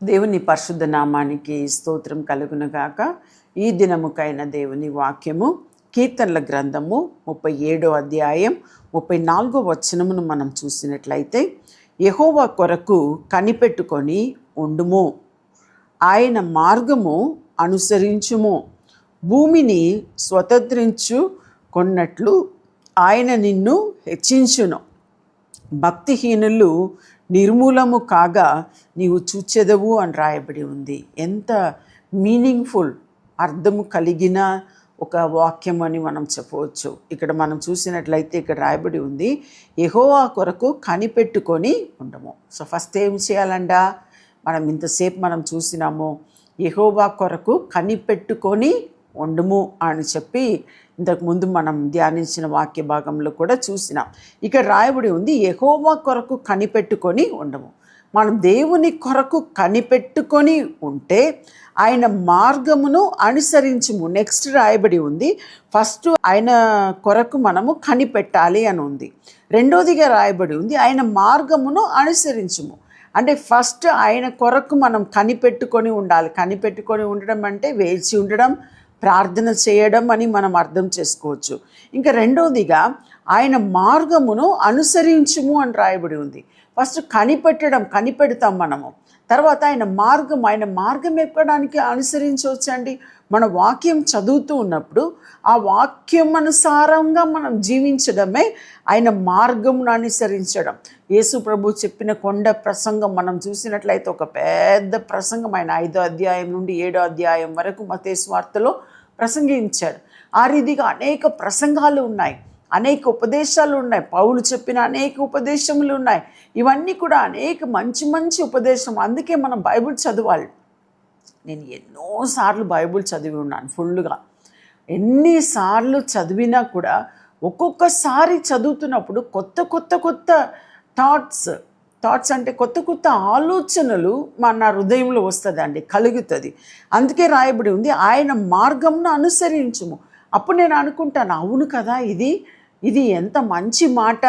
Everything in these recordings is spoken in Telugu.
దేవుని పరిశుద్ధ నామానికి స్తోత్రం కలుగునుగాక. ఈ దినముకైన దేవుని వాక్యము కీర్తనల గ్రంథము 37వ అధ్యాయం 34వ వచనమును మనం చూసినట్లయితే, యెహోవా కొరకు కనిపెట్టుకొని ఉండుము, ఆయన మార్గము అనుసరించుము, భూమిని స్వతంత్రించుకొన్నట్లు ఆయన నిన్ను హెచ్చించును, భక్తిహీనులు నిర్మూలము కాగా నీవు చూచెదవు అని రాయబడి ఉంది. ఎంత మీనింగ్ఫుల్, అర్థము కలిగిన ఒక వాక్యం అని మనం చెప్పవచ్చు. ఇక్కడ మనం చూసినట్లయితే ఇక్కడ రాయబడి ఉంది, యెహోవా కొరకు కనిపెట్టుకొని ఉండము. సో ఫస్ట్ ఏం చేయాలండా, మనం ఇంతసేపు మనం చూసినాము, యెహోవా కొరకు కనిపెట్టుకొని ఉండము అని చెప్పి ఇంతకుముందు మనం ధ్యానించిన వాక్య భాగంలో కూడా చూసినాం. ఇక్కడ రాయబడి ఉంది, యెహోవా కొరకు కనిపెట్టుకొని ఉండము. మనం దేవుని కొరకు కనిపెట్టుకొని ఉంటే ఆయన మార్గమును అనుసరించుము. నెక్స్ట్ రాయబడి ఉంది, ఫస్ట్ ఆయన కొరకు మనము కనిపెట్టాలి అని ఉంది. రెండోదిగా రాయబడి ఉంది, ఆయన మార్గమును అనుసరించుము. అంటే ఫస్ట్ ఆయన కొరకు మనం కనిపెట్టుకొని ఉండాలి. కనిపెట్టుకొని ఉండడం అంటే వేచి ఉండడం, ప్రార్థన చేయడం అని మనం అర్థం చేసుకోవచ్చు. ఇంకా రెండోదిగా ఆయన మార్గమును అనుసరించుము అని రాయబడి ఉంది. ఫస్ట్ కనిపెడతాం మనము. తర్వాత ఆయన మార్గం ఎక్కడానికి అనుసరించవచ్చండి. మన వాక్యం చదువుతూ ఉన్నప్పుడు ఆ వాక్యం అనుసారంగా మనం జీవించడమే ఆయన మార్గమును అనుసరించడం. యేసు ప్రభు చెప్పిన కొండ ప్రసంగం మనం చూసినట్లయితే ఒక పెద్ద ప్రసంగం ఆయన 5వ అధ్యాయం నుండి 7వ అధ్యాయం వరకు మత్తయి సువార్తలో ప్రసంగించాడు. ఆ రీతిగా అనేక ప్రసంగాలు ఉన్నాయి, అనేక ఉపదేశాలు ఉన్నాయి, పౌలు చెప్పిన అనేక ఉపదేశములు ఉన్నాయి. ఇవన్నీ కూడా అనేక మంచి మంచి ఉపదేశం. అందుకే మనం బైబిల్ చదవాలి. నేను ఎన్నోసార్లు బైబిల్ చదివి ఉన్నాను ఫుల్గా. ఎన్నిసార్లు చదివినా కూడా ఒక్కొక్కసారి చదువుతున్నప్పుడు కొత్త థాట్స్ అంటే కొత్త ఆలోచనలు మన హృదయంలో వస్తుందండి, కలుగుతుంది. అందుకే రాయబడి ఉంది, ఆయన మార్గంను అనుసరించుము. అప్పుడు నేను అనుకుంటాను, అవును కదా, ఇది ఎంత మంచి మాట,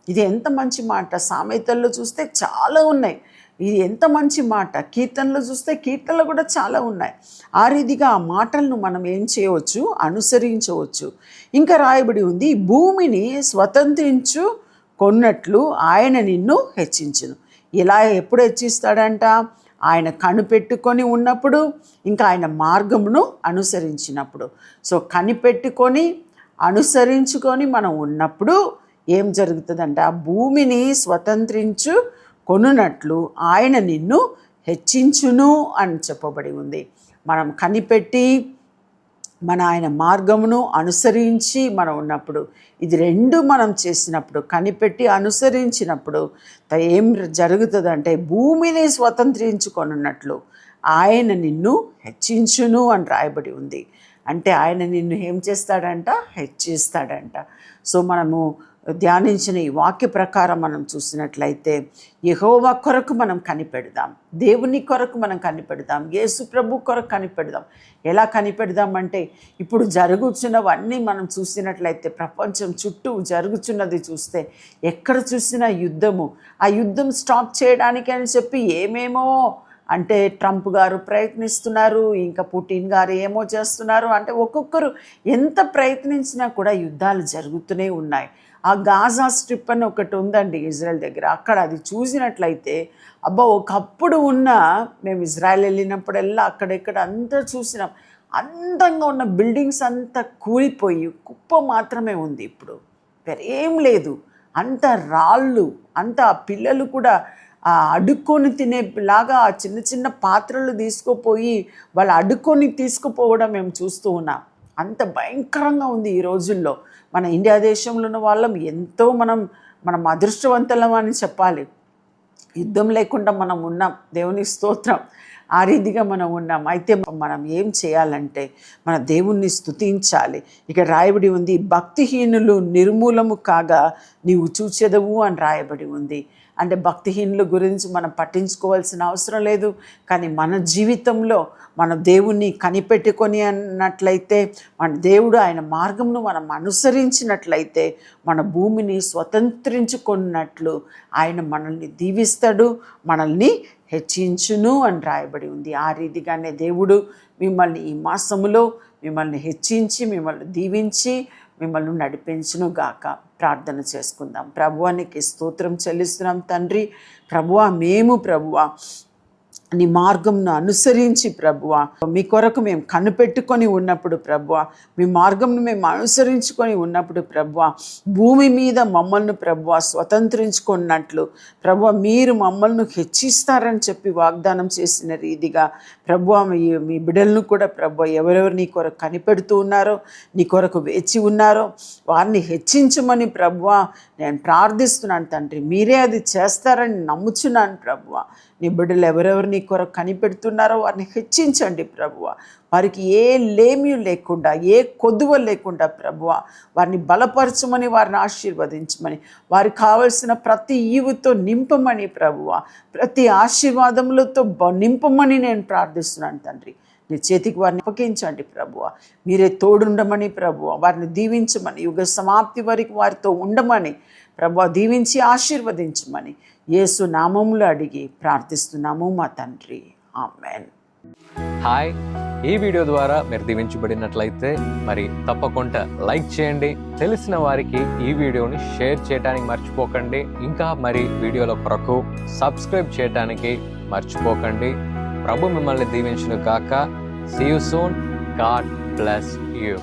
ఇది ఎంత మంచి మాట. సామెతల్లో చూస్తే చాలా ఉన్నాయి, ఇది ఎంత మంచి మాట. కీర్తనలు చూస్తే కీర్తనలు కూడా చాలా ఉన్నాయి. ఆ రీతిగా ఆ మాటలను మనం ఏం చేయవచ్చు, అనుసరించవచ్చు. ఇంకా రాయబడి ఉంది, భూమిని స్వతంత్రించుకొన్నట్లు ఆయన నిన్ను హెచ్చించును. ఇలా ఎప్పుడు హెచ్చిస్తాడంట, ఆయన కనిపెట్టుకొని ఉన్నప్పుడు, ఇంకా ఆయన మార్గమును అనుసరించినప్పుడు. సో కనిపెట్టుకొని అనుసరించుకొని మనం ఉన్నప్పుడు ఏం జరుగుతుందంట, ఆ భూమిని స్వతంత్రించుకొనున్నట్లు ఆయన నిన్ను హెచ్చించును అని చెప్పబడి ఉంది. మనం కనిపెట్టి ఆయన మార్గమును అనుసరించి మనం ఉన్నప్పుడు, ఇది రెండు మనం చేసినప్పుడు, కనిపెట్టి అనుసరించినప్పుడు ఏం జరుగుతుందంటే, భూమిని స్వతంత్రించుకొనున్నట్లు ఆయన నిన్ను హెచ్చించును అని రాయబడి ఉంది. అంటే ఆయన నిన్ను ఏం చేస్తాడంట, హెచ్చిస్తాడంట. సో మనము ధ్యానించిన ఈ వాక్య ప్రకారం మనం చూసినట్లయితే, యెహోవా కొరకు మనం కనిపెడదాం, దేవుని కొరకు మనం కనిపెడదాం, యేసు ప్రభు కొరకు కనిపెడదాం. ఎలా కనిపెడదాం అంటే, ఇప్పుడు జరుగుతున్నవన్నీ మనం చూసినట్లయితే, ప్రపంచం చుట్టూ జరుగుతున్నది చూస్తే ఎక్కడ చూసినా యుద్ధము. ఆ యుద్ధం స్టాప్ చేయడానికి అని చెప్పి ఏమేమో అంటే ట్రంప్ గారు ప్రయత్నిస్తున్నారు, ఇంకా పుటిన్ గారు ఏమో చేస్తున్నారు. అంటే ఒక్కొక్కరు ఎంత ప్రయత్నించినా కూడా యుద్ధాలు జరుగుతూనే ఉన్నాయి. ఆ గాజా స్ట్రిప్ అని ఒకటి ఉందండి ఇజ్రాయెల్ దగ్గర, అక్కడ అది చూసినట్లయితే అబ్బా, ఒకప్పుడు మేము ఇజ్రాయెల్ వెళ్ళినప్పుడల్లా అక్కడెక్కడ అంతా చూసినాం. అందంగా ఉన్న బిల్డింగ్స్ అంతా కూలిపోయి కుప్ప మాత్రమే ఉంది. ఇప్పుడు ఏం లేదు, అంత రాళ్ళు, అంత పిల్లలు కూడా అడుక్కొని తినేలాగా చిన్న చిన్న పాత్రలు తీసుకుపోయి వాళ్ళు అడుక్కొని తీసుకుపోవడం మేము చూస్తూ ఉన్నాం. అంత భయంకరంగా ఉంది ఈ రోజుల్లో. మన ఇండియా దేశంలో ఉన్న వాళ్ళం ఎంతో మనం అదృష్టవంతులం అని చెప్పాలి. యుద్ధం లేకుండా మనం ఉన్నాం, దేవుని స్తోత్రం. ఆ రీతిగా మనం ఉన్నాం. అయితే మనం ఏం చేయాలంటే, మన దేవుణ్ణి స్తుతించాలి. ఇక రాయబడి ఉంది, భక్తిహీనులు నిర్మూలము కాగా నీవు చూచెదవు అని రాయబడి ఉంది. అంటే భక్తిహీనుల గురించి మనం పట్టించుకోవాల్సిన అవసరం లేదు. కానీ మన జీవితంలో మన దేవుణ్ణి కనిపెట్టుకొని అన్నట్లయితే, మన దేవుడు ఆయన మార్గంను మనం అనుసరించినట్లయితే, మన భూమిని స్వతంత్రించుకున్నట్లు ఆయన మనల్ని దీవిస్తాడు, మనల్ని హెచ్చించును అని రాయబడి ఉంది. ఆ రీతిగానే దేవుడు మిమ్మల్ని ఈ మాసములో మిమ్మల్ని హెచ్చించి, మిమ్మల్ని దీవించి, మిమ్మల్ని నడిపించును గాక. ప్రార్థన చేసుకుందాం. ప్రభువానికి స్తోత్రం చెల్లిస్తున్నాం తండ్రి. ప్రభువా, మేము ప్రభువా నీ మార్గంను అనుసరించి ప్రభువా, మీ కొరకు మేము కనిపెట్టుకొని ఉన్నప్పుడు ప్రభువా, మీ మార్గంను మేము అనుసరించుకొని ఉన్నప్పుడు ప్రభువా, భూమి మీద మమ్మల్ని ప్రభువా స్వతంత్రించుకున్నట్లు ప్రభువా, మీరు మమ్మల్ని హెచ్చిస్తారని చెప్పి వాగ్దానం చేసిన రీతిగా ప్రభువా, మీ బిడ్డలను కూడా ప్రభువా, ఎవరెవరు నీ కొరకు కనిపెడుతూ ఉన్నారో, నీ కొరకు వేచి ఉన్నారో వారిని హెచ్చించమని ప్రభువా నేను ప్రార్థిస్తున్నాను తండ్రి. మీరే అది చేస్తారని నమ్ముచున్నాను ప్రభువా. నీ బిడ్డలు ఎవరెవరు నీ కొరకు కనిపెడుతున్నారో వారిని హెచ్చించండి ప్రభువ. వారికి ఏ లేమి లేకుండా, ఏ కొదువ లేకుండా ప్రభువ వారిని బలపరచమని, వారిని ఆశీర్వదించమని, వారికి కావలసిన ప్రతి ఈవుతో నింపమని ప్రభువ, ప్రతి ఆశీర్వాదములతో నింపమని నేను ప్రార్థిస్తున్నాను తండ్రి. నీ చేతికి వారిని అప్పగించండి ప్రభువ. మీరే తోడుండమని ప్రభువ, వారిని దీవించమని, యుగ సమాప్తి వరకు వారితో ఉండమని ప్రభువ, దీవించి ఆశీర్వదించమని యేసు నామములో అడిగి ప్రార్థిస్తున్నాము మా తండ్రి. ఆమెన్. హాయ్, ఈ వీడియో ద్వారా మీరు దీవించబడినట్లయితే మరి తప్పకుండా లైక్ చేయండి. తెలిసిన వారికి ఈ వీడియోని షేర్ చేయడానికి మర్చిపోకండి. ఇంకా మరి వీడియోల కొరకు సబ్స్క్రైబ్ చేయడానికి మర్చిపోకండి. ప్రభు మిమ్మల్ని దీవించును గాక. See you soon. God bless you.